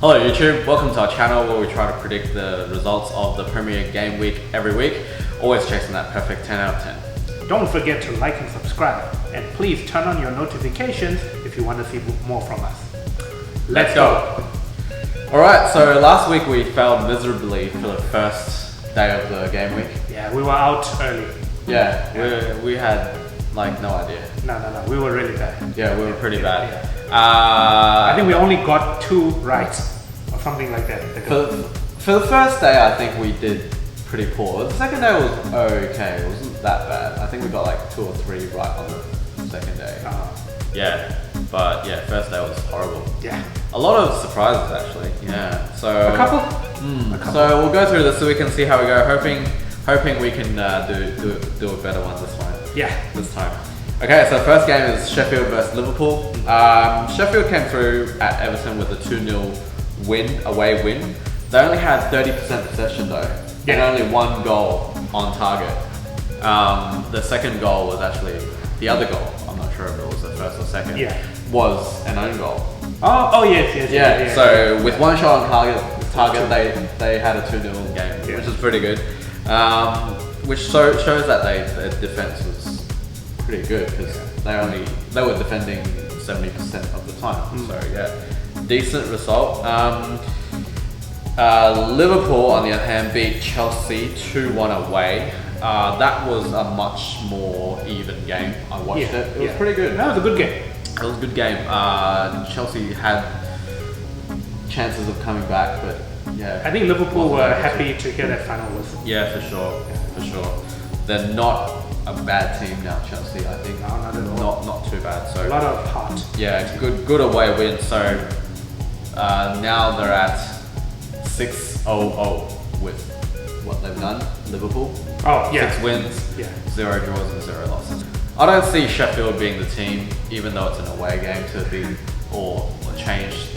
Hello YouTube, welcome to our channel where we try to predict the results of the Premier Game Week every week, always chasing that perfect 10 out of 10. Don't forget to like and subscribe, and please turn on your notifications if you want to see more from us. Let's go! Alright, so last week we failed miserably for the first day of the game week. Yeah, we were out early. Yeah. We had like no idea. No, we were really bad. Yeah, we were pretty bad. I think we only got 2 right, or something like that. For the first day, I think we did pretty poor. The second day was okay, it wasn't that bad. I think we got like 2 or 3 right on the second day. Yeah, but yeah, first day was horrible. Yeah. A lot of surprises actually, yeah. So a couple. So we'll go through this so we can see how we go, hoping we can do a better one this time. Yeah. This time. Okay, so first game is Sheffield versus Liverpool. Sheffield came through at Everton with a 2-0 away win. They only had 30% possession though, and only 1 goal on target. The second goal was actually the other goal. I'm not sure if it was the first or second. Was an own goal. Oh yes. Yeah. So with 1 shot on target, they had a 2-0 game, which is pretty good. Which shows that their defense was pretty good because they were defending 70% of the time. So yeah, decent result. Liverpool on the other hand beat Chelsea 2-1 away. That was a much more even game. I watched it. It was pretty good. That was a good game. It was a good game. Chelsea had chances of coming back, but yeah. I think Liverpool were happy to hear that final whistle. Yeah, for sure. They're not a bad team now, Chelsea. I think no, not at all. Not too bad. So a lot of heart. Yeah, good away win. So now they're at 6-0-0 with what they've done. Liverpool. 6 wins, 0 draws and 0 losses. I don't see Sheffield being the team, even though it's an away game, to be or change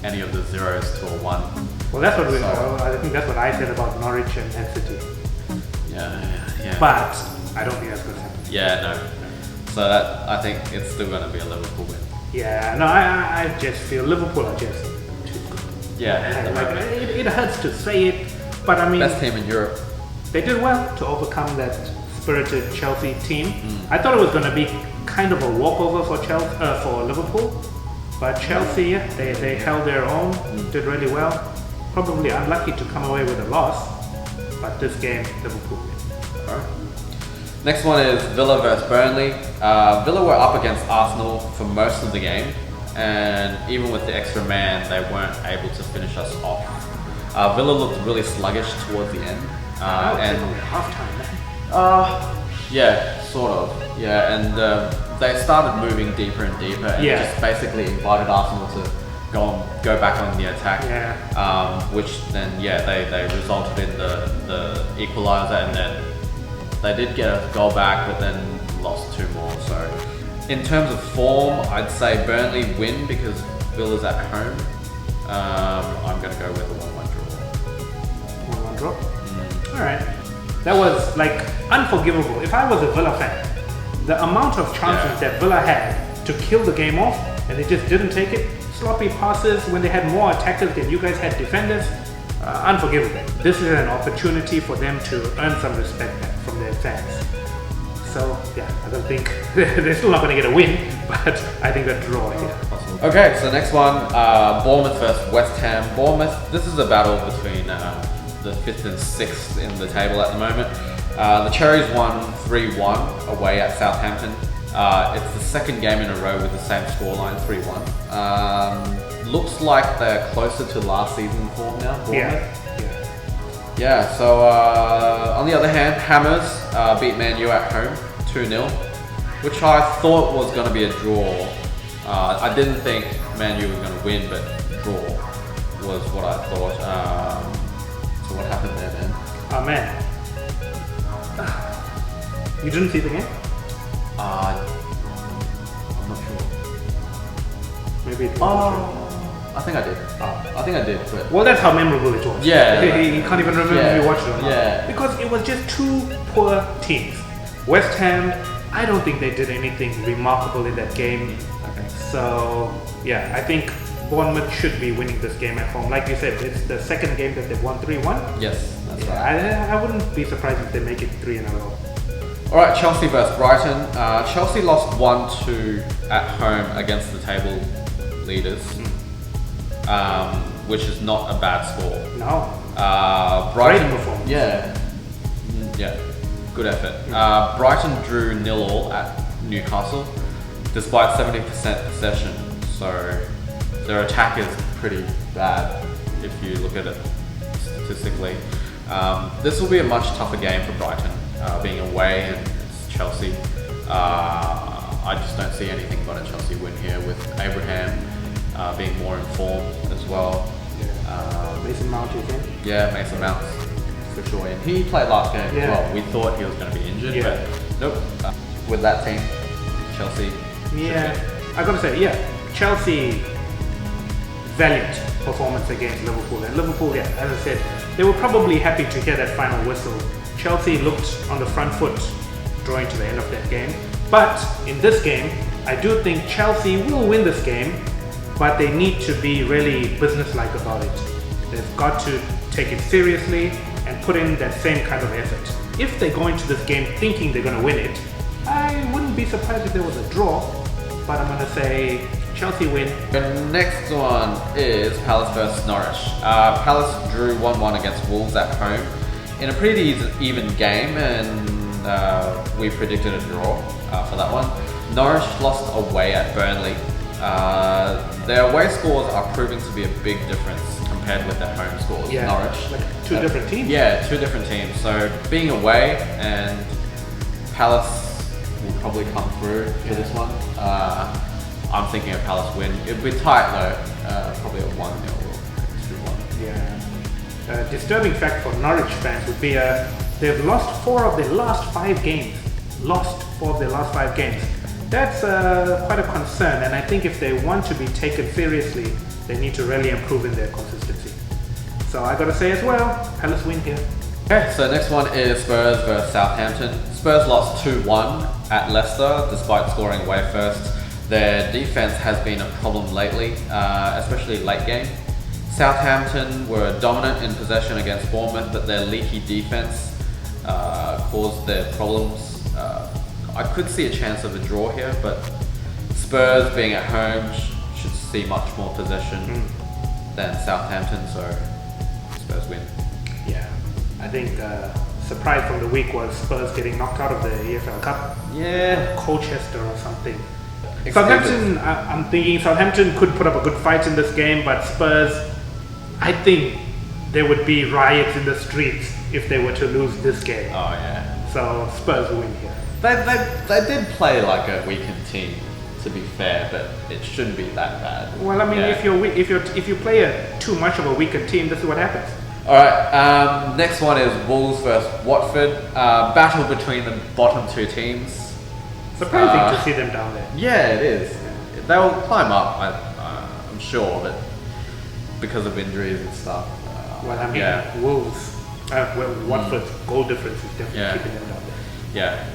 any of the zeros to a 1. Well, that's what I think that's what I said about Norwich and Man City. Yeah. But I don't think that's going to happen. Yeah, no. So I think it's still going to be a Liverpool win. Yeah, no, I just feel Liverpool are just too good. Yeah, it hurts to say it, but I mean, best team in Europe. They did well to overcome that spirited Chelsea team. I thought it was going to be kind of a walkover for Liverpool, but Chelsea they held their own, did really well. Probably unlucky to come away with a loss, but this game Liverpool win. Alright. Next one is Villa versus Burnley. Villa were up against Arsenal for most of the game, and even with the extra man, they weren't able to finish us off. Villa looked really sluggish towards the end. And half time. Yeah, sort of. Yeah, and they started moving deeper and deeper, and just basically invited Arsenal to go back on the attack. Which then they resulted in the equaliser, and then they did get a goal back, but then lost 2 more. So in terms of form, I'd say Burnley win because Villa's at home. I'm going to go with a 1-1 draw. 1-1 draw? Alright. That was like unforgivable. If I was a Villa fan, the amount of chances that Villa had to kill the game off, and they just didn't take it. Sloppy passes when they had more attackers than you guys had defenders. Unforgivable. This is an opportunity for them to earn some respect back from their fans. So yeah, I don't think they're still not going to get a win, but I think a draw here. Okay, so next one, Bournemouth versus West Ham. Bournemouth. This is a battle between the 5th and 6th in the table at the moment. The Cherries won 3-1 away at Southampton. It's the second game in a row with the same scoreline, 3-1. Looks like they're closer to last season form now, Bournemouth. Yeah, so on the other hand, Hammers beat Man U at home, 2-0, which I thought was going to be a draw. I didn't think Man U was going to win, but draw was what I thought. So what happened there then? Oh man. You didn't see the game? I'm not sure. Maybe it was. I think I did. I think I did, but... Well, that's how memorable it was. Yeah. You can't even remember if you watched it or not. Yeah. Because it was just 2 poor teams. West Ham, I don't think they did anything remarkable in that game. So, yeah, I think Bournemouth should be winning this game at home. Like you said, it's the second game that they've won 3-1. Yes, that's right. I wouldn't be surprised if they make it 3 in a row. All right, Chelsea versus Brighton. Chelsea lost 1-2 at home against the table leaders, which is not a bad score. No. Brighton, Great performance. Yeah, good effort. Brighton drew 0-0 at Newcastle, despite 70% possession. So their attack is pretty bad if you look at it statistically. This will be a much tougher game for Brighton, being away and it's Chelsea. I just don't see anything but a Chelsea win here, with Abraham being more informed as well. Mason Mount, you think? Yeah, Mason Mount for sure. And he played last game as well. We thought he was going to be injured, but nope. With that team, Chelsea. Yeah, I gotta say, Chelsea, valiant performance against Liverpool. And Liverpool, as I said, they were probably happy to hear that final whistle. Chelsea looked on the front foot drawing to the end of that game. But in this game, I do think Chelsea will win this game, but they need to be really businesslike about it. They've got to take it seriously and put in that same kind of effort. If they go into this game thinking they're going to win it, I wouldn't be surprised if there was a draw, but I'm going to say Chelsea win. The next one is Palace versus Norwich. Palace drew 1-1 against Wolves at home in a pretty even game, and we predicted a draw for that one. Norwich lost away at Burnley. Their away scores are proving to be a big difference compared with their home scores. Norwich. Like two different teams. Yeah, two different teams. So being away, and Palace will probably come through for this one. I'm thinking a Palace win. It'll be tight though, probably a 1-0 or 2-1. Yeah. Disturbing fact for Norwich fans would be they've lost 4 of their last 5 games. That's quite a concern, and I think if they want to be taken seriously, they need to really improve in their consistency. So I gotta say as well, Palace win here. Okay, so next one is Spurs versus Southampton. Spurs lost 2-1 at Leicester despite scoring away first. Their defense has been a problem lately, especially late game. Southampton were dominant in possession against Bournemouth, but their leaky defense caused their problems. I could see a chance of a draw here, but Spurs being at home should see much more possession than Southampton, so Spurs win. Yeah, I think surprise from the week was Spurs getting knocked out of the EFL Cup. Yeah. Colchester or something. Southampton, I'm thinking Southampton could put up a good fight in this game, but Spurs, I think there would be riots in the streets if they were to lose this game. Oh yeah. So Spurs win here. They did play like a weakened team, to be fair, but it shouldn't be that bad. Well, I mean, if you play too much of a weakened team, this is what happens. All right. Next one is Wolves versus Watford. Battle between the bottom 2 teams. Surprising to see them down there. Yeah, it is. They'll climb up, I'm sure, but because of injuries and stuff. Well, I mean, Wolves. Watford's goal difference is definitely keeping them down there. Yeah.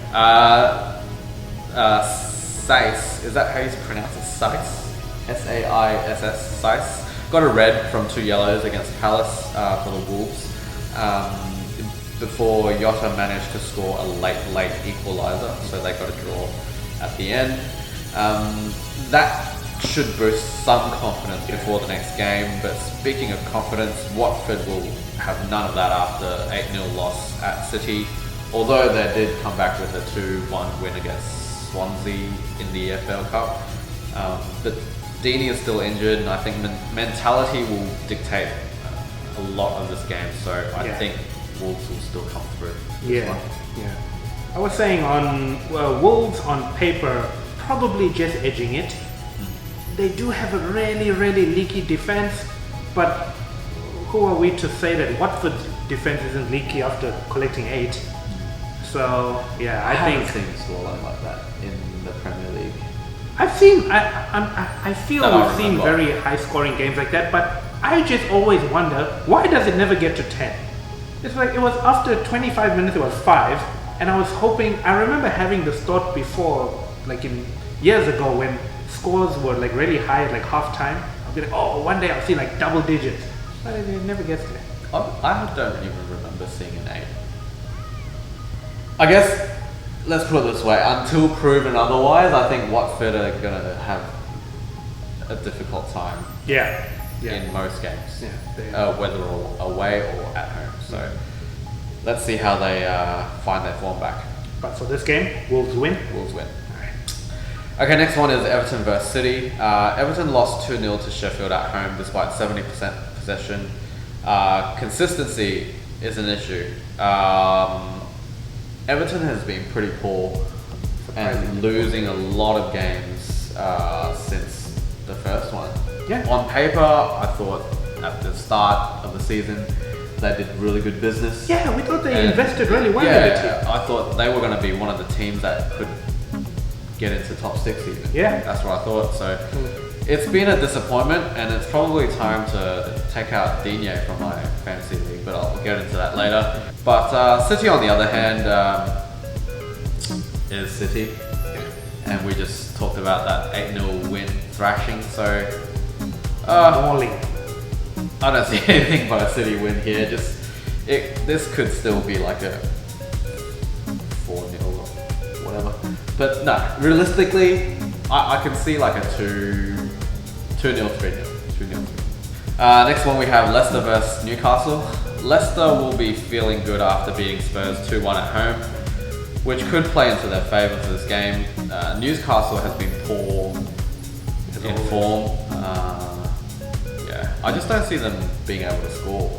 Saiss, is that how you pronounce it? Saiss? S-A-I-S-S, Saiss. Got a red from 2 yellows against Palace for the Wolves. Before Jota managed to score a late equaliser, so they got a draw at the end. That should boost some confidence before the next game, but speaking of confidence, Watford will have none of that after 8-0 loss at City, although they did come back with a 2-1 win against Swansea in the EFL Cup. But Deeney is still injured, and I think mentality will dictate a lot of this game, so I think Wolves will still come through. Yeah. I was saying Wolves on paper probably just edging it. They do have a really leaky defense, but who are we to say that Watford's defense isn't leaky after collecting 8? So yeah, I think seen a scoreline like that in the Premier League. I feel we've seen very high scoring games like that, but I just always wonder, why does it never get to 10? It's like it was after 25 minutes it was 5, and I was hoping, I remember having this thought before, like in years ago when scores were like really high at like half time. I'll be like, oh, one day I'll see like double digits. But it never gets there. I don't even remember seeing an 8. I guess, let's put it this way, until proven otherwise, I think Watford are going to have a difficult time in most games, whether away or at home. So let's see how they find their form back. But for this game, Wolves win? Wolves win. Okay, next one is Everton versus City. Everton lost 2-0 to Sheffield at home despite 70% possession. Consistency is an issue. Everton has been pretty poor and losing a lot of games since the first one. Yeah. On paper, I thought at the start of the season they did really good business. Yeah, we thought they invested really well in the team. I thought they were going to be one of the teams that could get into top 6 even. Yeah. That's what I thought. So it's been a disappointment, and it's probably time to take out Digne from my fantasy league, but I'll get into that later. But City, on the other hand, is City, and we just talked about that 8-0 win thrashing. So Mauling. I don't see anything but a City win here. This could still be like a 4-0 or whatever. But no, realistically, I can see like a 2-0, 3-0. 2-0. Next one we have Leicester versus Newcastle. Leicester will be feeling good after beating Spurs 2-1 at home, which could play into their favour for this game. Newcastle has been poor in form. I just don't see them being able to score,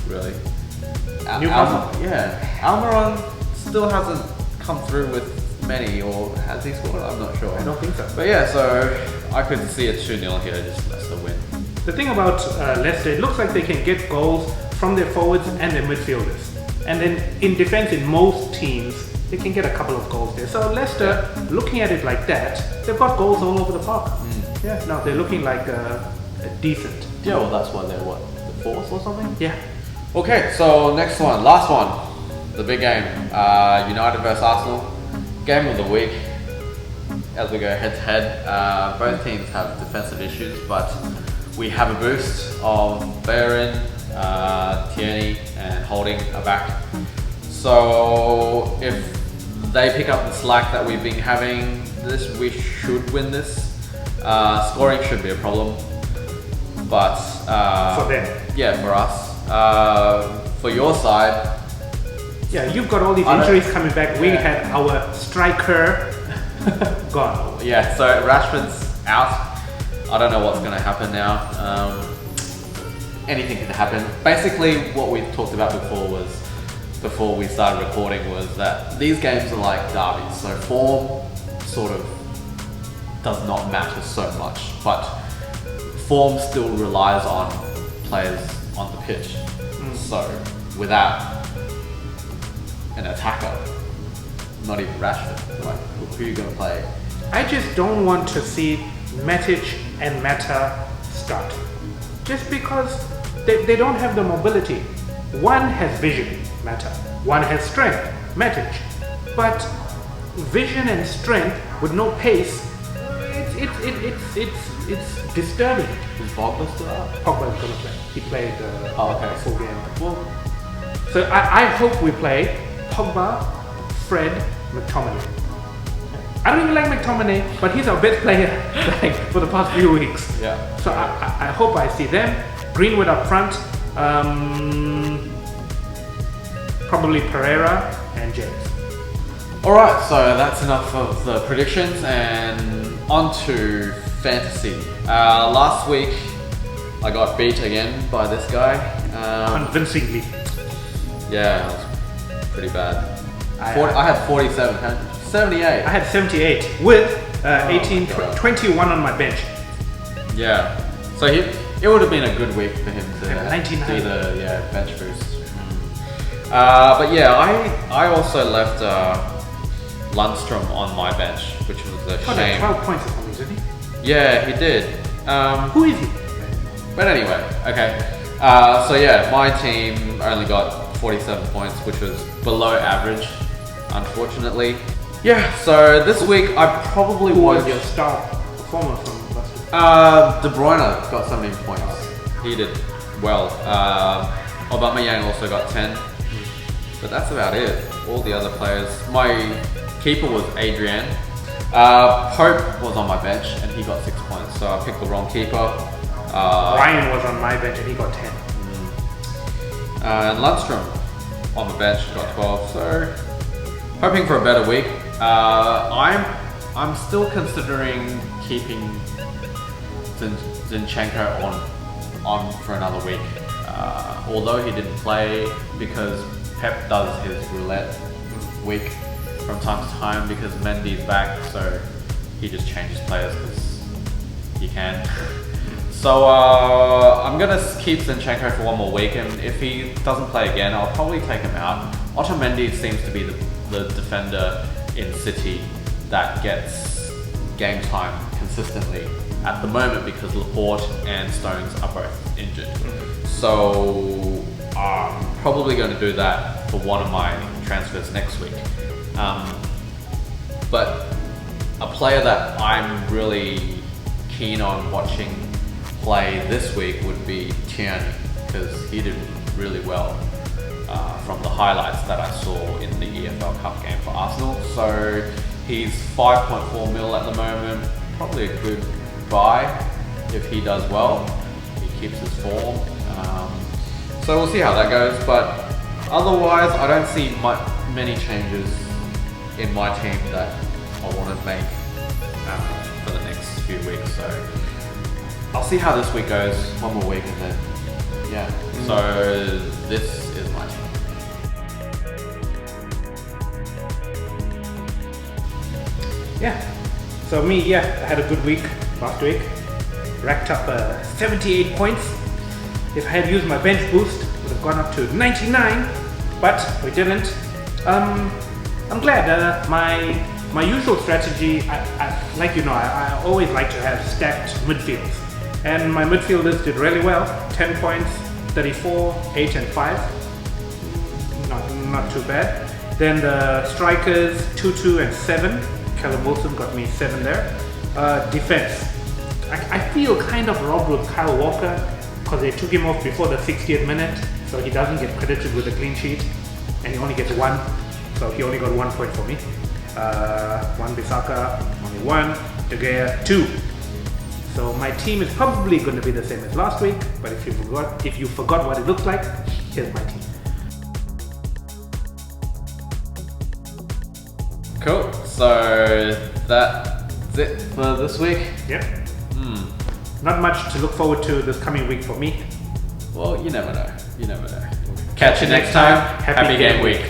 really. Newcastle? Almiron still hasn't come through with many, or has he scored? I'm not sure. I don't think so. But yeah, so I could see a 2-0 here, just Leicester win. The thing about Leicester, it looks like they can get goals from their forwards and their midfielders. And then in defense, in most teams, they can get a couple of goals there. So Leicester, looking at it like that, they've got goals all over the park. Yeah, no, they're looking like decent. Yeah, well, that's why they're what, the 4th or something? Yeah. Okay, so next one, last one, the big game, United versus Arsenal. Game of the week, as we go head to head. Both teams have defensive issues, but we have a boost of Bellerin, Tierney and Holding are back. So if they pick up the slack that we've been having, we should win this. Scoring should be a problem, but for them. Yeah, for us. For your side, yeah, you've got all these injuries coming back. We had our striker gone. Yeah, so Rashford's out. I don't know what's going to happen now. Anything can happen. Basically, what we talked about before we started recording was that these games are like derbies. So form sort of does not matter so much, but form still relies on players on the pitch. So without an attacker, not even Rashford, like who are you going to play? I just don't want to see Matic and Mata start. Just because they don't have the mobility. One has vision, Mata. One has strength, Matic. But vision and strength with no pace, it's disturbing. Is Pogba still out? Pogba's gonna play. He played okay. full game. Well, so I hope we play Pogba, Fred, McTominay. I don't even like McTominay, but he's our best player like, for the past few weeks. Yeah. So I hope I see them. Greenwood up front. Probably Pereira and James. Alright, so that's enough of the predictions and on to fantasy. Last week I got beat again by this guy. Convincingly. Yeah, it was pretty bad. I had 47, 78. I had 78 with 21 on my bench. Yeah, so it would have been a good week for him to do the bench boost. But yeah, I also left Lundstrom on my bench, which was a shame. 12 points or something, didn't he? Yeah, he did. Who is he? But anyway, okay. So yeah, my team only got 47 points, which was below average, unfortunately. Yeah, so this week I probably Who was won't. your star performer from last week? De Bruyne got 17 points. He did well. Aubameyang also got 10. But that's about it. All the other players. My keeper was Adrian. Pope was on my bench and he got 6 points. So I picked the wrong keeper. Ryan was on my bench and he got 10. And Lundstrom on the bench got 12. So hoping for a better week. I'm still considering keeping Zinchenko on for another week. Although he didn't play because Pep does his roulette week from time to time because Mendy's back, so he just changes players because he can. So I'm gonna keep Zinchenko for one more week, and if he doesn't play again, I'll probably take him out. Otamendi seems to be the defender in City that gets game time consistently at the moment because Laporte and Stones are both injured. So I'm probably going to do that for one of my transfers next week. But a player that I'm really keen on watching play this week would be Tierney because he did really well from the highlights that I saw in the EFL Cup game for Arsenal. So he's 5.4 mil at the moment, probably a good buy if he does well. He keeps his form. So we'll see how that goes, but otherwise I don't see many changes in my team that I want to make for the next few weeks. So I'll see how this week goes, one more week, and then yeah. So this is my team. Yeah. So me, I had a good week last week. Racked up 78 points. If I had used my bench boost, it would have gone up to 99, but we didn't. I'm glad. My usual strategy, I always like to have stacked midfields, and my midfielders did really well. 10 points, 34, 8 and 5. Not too bad. Then the strikers, 2, 2 and 7. Callum Wilson got me 7 there. Defense. I feel kind of robbed with Kyle Walker because they took him off before the 60th minute, so he doesn't get credited with a clean sheet, and he only gets 1, so he only got 1 point for me. Wan-Bissaka, only 1, De Gea, 2. So my team is probably going to be the same as last week, but if you forgot what it looks like, here's my team. Cool. So that's it for this week. Yep. Not much to look forward to this coming week for me. Well, you never know. Catch you next time. Happy game week.